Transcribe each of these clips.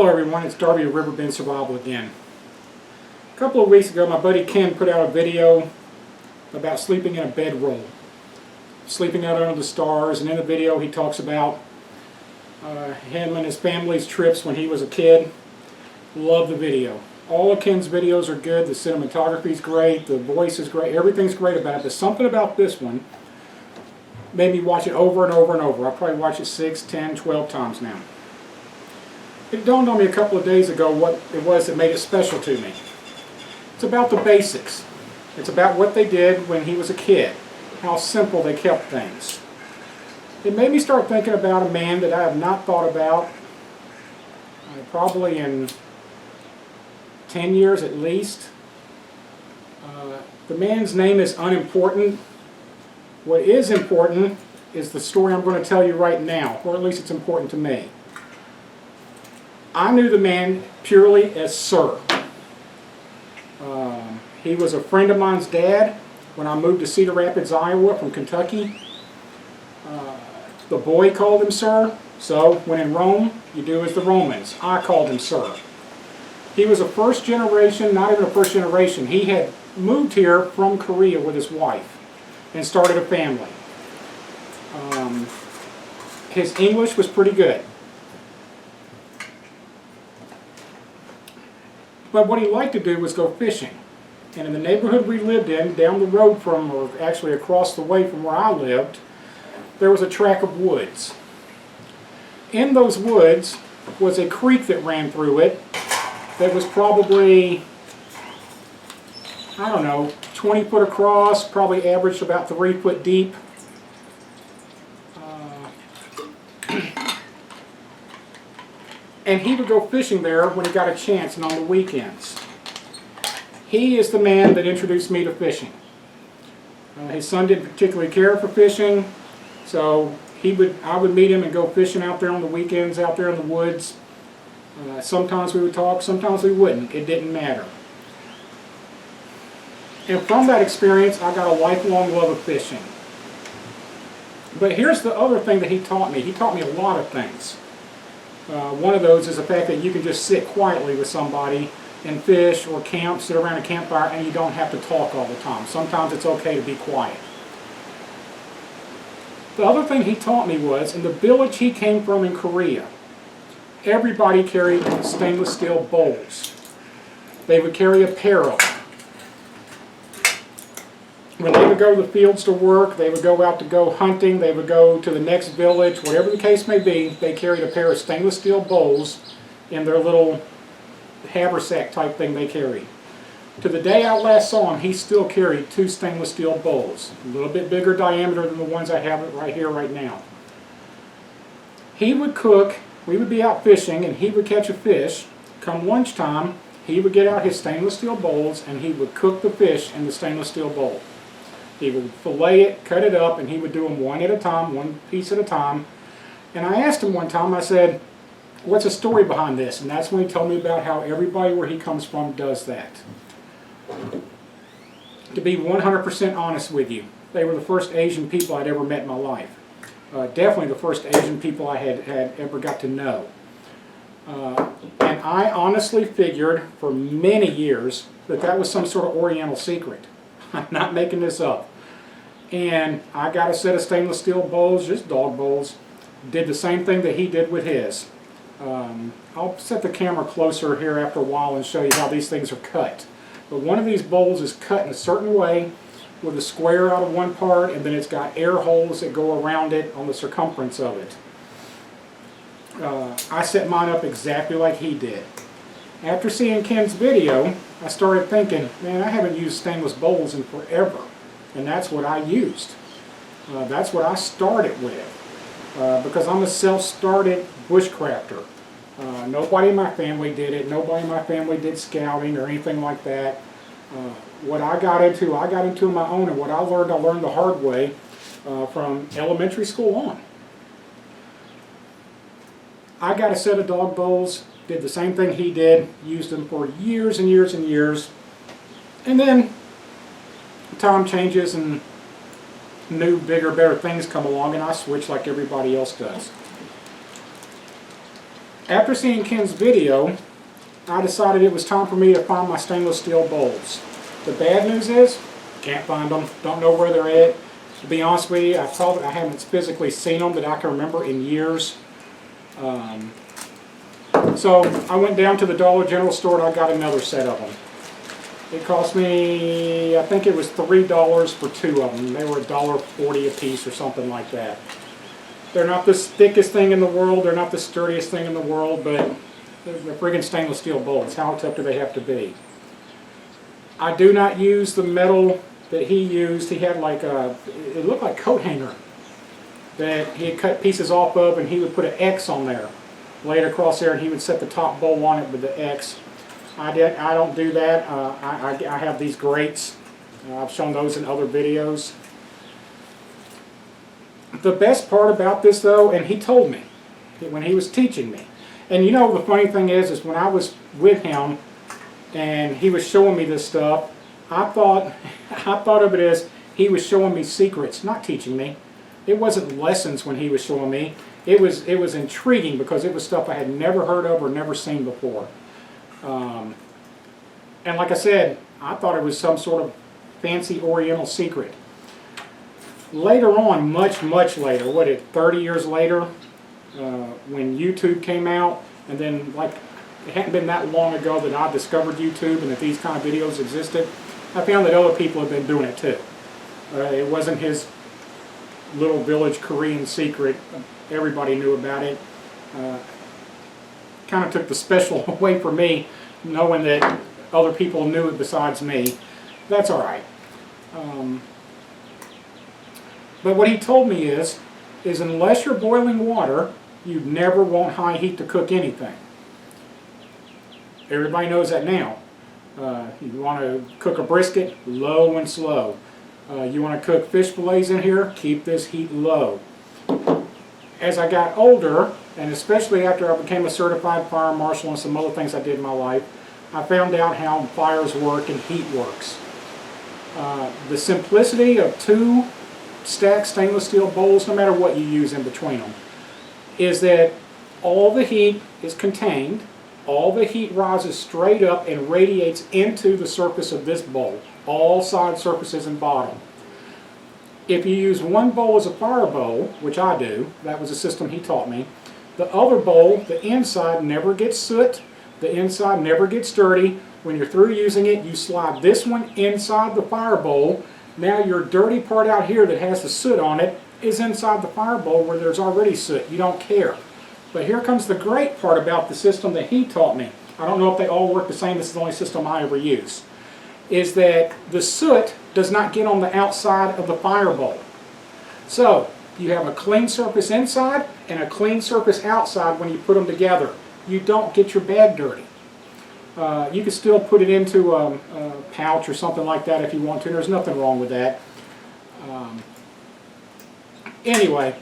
Hello everyone, it's Darby of Riverbend Survival again. A couple of weeks ago my buddy Ken put out a video about sleeping in a bedroll. Sleeping out under the stars, and in the video he talks about him and his family's trips when he was a kid. Love the video. All of Ken's videos are good, the cinematography is great, the voice is great, everything's great about it, but something about this one made me watch it over and over and over. I probably watched it 6, 10, 12 times now. It dawned on me a couple of days ago what it was that made it special to me. It's about the basics. It's about what they did when he was a kid, how simple they kept things. It made me start thinking about a man that I have not thought about probably in 10 years at least. The man's name is unimportant. What is important is the story I'm going to tell you right now, or at least it's important to me. I knew the man purely as Sir. He was a friend of mine's dad when I moved to Cedar Rapids, Iowa from Kentucky. The boy called him Sir, so when in Rome, you do as the Romans. I called him Sir. He was a first generation, not even a first generation, he had moved here from Korea with his wife and started a family. His English was pretty good. But what he liked to do was go fishing. And in the neighborhood we lived in, down the road from, or actually across the way from where I lived, there was a tract of woods. In those woods was a creek that ran through it that was probably, I don't know, 20 foot across, probably averaged about 3 foot deep. And he would go fishing there when he got a chance and on the weekends. He is the man that introduced me to fishing. His son didn't particularly care for fishing, so I would meet him and go fishing out there on the weekends, out there in the woods. Sometimes we would talk, sometimes we wouldn't. It didn't matter. And from that experience, I got a lifelong love of fishing. But here's the other thing that he taught me. He taught me a lot of things. One of those is the fact that you can just sit quietly with somebody and fish or camp, sit around a campfire, and you don't have to talk all the time. Sometimes it's okay to be quiet. The other thing he taught me was, in the village he came from in Korea, everybody carried stainless steel bowls. They would carry a pair of them. When they would go to the fields to work, they would go out to go hunting, they would go to the next village, whatever the case may be, they carried a pair of stainless steel bowls in their little haversack type thing they carried. To the day I last saw him, he still carried 2 stainless steel bowls, a little bit bigger diameter than the ones I have right here right now. He would cook, we would be out fishing, and he would catch a fish. Come lunchtime, he would get out his stainless steel bowls and he would cook the fish in the stainless steel bowl. He would fillet it, cut it up, and he would do them one at a time, one piece at a time. And I asked him one time, I said, what's the story behind this? And that's when he told me about how everybody where he comes from does that. To be 100% honest with you, they were the first Asian people I'd ever met in my life. Definitely the first Asian people I had ever got to know. And I honestly figured for many years that that was some sort of Oriental secret. I'm not making this up. And I got a set of stainless steel bowls, just dog bowls. Did the same thing that he did with his. I'll set the camera closer here after a while and show you how these things are cut. But one of these bowls is cut in a certain way with a square out of one part, and then it's got air holes that go around it on the circumference of it. I set mine up exactly like he did. After seeing Ken's video, I started thinking, man, I haven't used stainless bowls in forever. And that's what I used. That's what I started with. Because I'm a self-started bushcrafter. Nobody in my family did it. Nobody in my family did scouting or anything like that. What I got into on my own, and what I learned the hard way from elementary school on. I got a set of dog bowls, did the same thing he did, used them for years and years and years. And then time changes and new, bigger, better things come along, and I switch like everybody else does. After seeing Ken's video, I decided it was time for me to find my stainless steel bowls. The bad news is, can't find them, don't know where they're at. To be honest with you, I haven't physically seen them that I can remember in years. So I went down to the Dollar General store and I got another set of them. It cost me, I think it was $3 for 2 of them. They were $1.40 a piece or something like that. They're not the thickest thing in the world, they're not the sturdiest thing in the world, but they're friggin' stainless steel bowls. How tough do they have to be? I do not use the metal that he used. He had like a, it looked like coat hanger that he had cut pieces off of, and he would put an X on there, lay it across there, and he would set the top bowl on it with the X. I don't do that. I have these grates. I've shown those in other videos. The best part about this though, and he told me when he was teaching me, and you know the funny thing is when I was with him and he was showing me this stuff, I thought of it as he was showing me secrets, not teaching me. It wasn't lessons when he was showing me. It was intriguing because it was stuff I had never heard of or never seen before. And like I said, I thought it was some sort of fancy Oriental secret. Later on, much later, 30 years later, when YouTube came out, and then like it hadn't been that long ago that I discovered YouTube and that these kind of videos existed, I found that other people have been doing it too. It wasn't his little village Korean secret. Everybody knew about it. Kind of took the special away from me, knowing that other people knew it besides me. That's all right. But what he told me is unless you're boiling water, you never want high heat to cook anything. Everybody knows that now. You want to cook a brisket, low and slow. You want to cook fish fillets in here, keep this heat low. As I got older, and especially after I became a certified fire marshal and some other things I did in my life, I found out how fires work and heat works. The simplicity of 2 stacked stainless steel bowls, no matter what you use in between them, is that all the heat is contained, all the heat rises straight up and radiates into the surface of this bowl, all side surfaces and bottom. If you use one bowl as a fire bowl, which I do, that was a system he taught me, the other bowl, the inside never gets soot, the inside never gets dirty. When you're through using it, you slide this one inside the fire bowl. Now your dirty part out here that has the soot on it is inside the fire bowl where there's already soot. You don't care. But here comes the great part about the system that he taught me. I don't know if they all work the same. This is the only system I ever use. Is that the soot does not get on the outside of the fire bowl. So you have a clean surface inside and a clean surface outside when you put them together. You don't get your bag dirty. You can still put it into a pouch or something like that if you want to. There's nothing wrong with that. Anyway,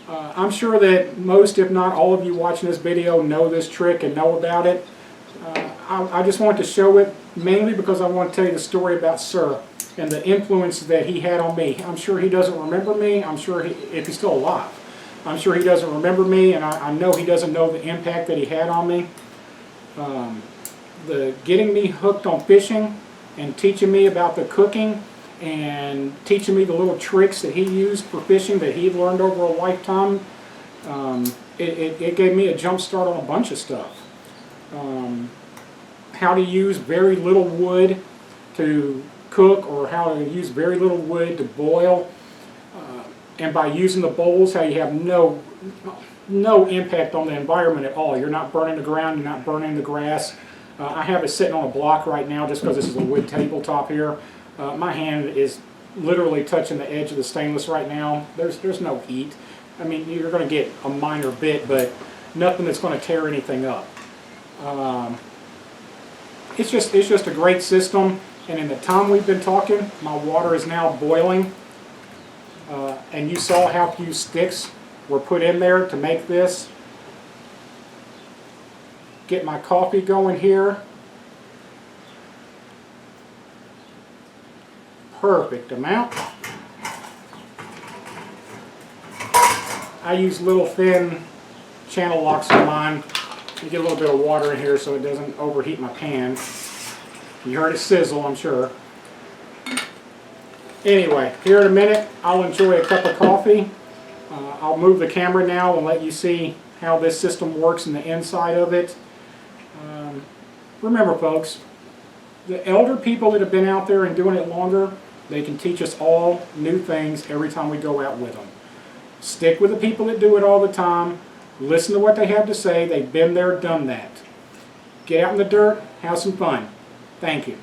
I'm sure that most, if not all of you watching this video know this trick and know about it. I just want to show it mainly because I want to tell you the story about Sir and the influence that he had on me. I'm sure he doesn't remember me. I'm sure if he's still alive, I'm sure he doesn't remember me, and I know he doesn't know the impact that he had on me. The getting me hooked on fishing and teaching me about the cooking and teaching me the little tricks that he used for fishing that he learned over a lifetime, it gave me a jump start on a bunch of stuff. How to use very little wood to cook, or how to use very little wood to boil, and by using the bowls, how you have no impact on the environment at all. You're not burning the ground, you're not burning the grass. I have it sitting on a block right now just because this is a wood tabletop here. My hand is literally touching the edge of the stainless right now. There's no heat. I mean, you're going to get a minor bit, but nothing that's going to tear anything up. It's just a great system, and in the time we've been talking, my water is now boiling. And you saw how few sticks were put in there to make this. Get my coffee going here. Perfect amount. I use little thin channel locks on mine Let me get a little bit of water in here so it doesn't overheat my pan. You heard it sizzle, I'm sure. Anyway, here in a minute, I'll enjoy a cup of coffee. I'll move the camera now and let you see how this system works in the inside of it. Remember, folks, the elder people that have been out there and doing it longer, they can teach us all new things every time we go out with them. Stick with the people that do it all the time. Listen to what they have to say. They've been there, done that. Get out in the dirt, have some fun. Thank you.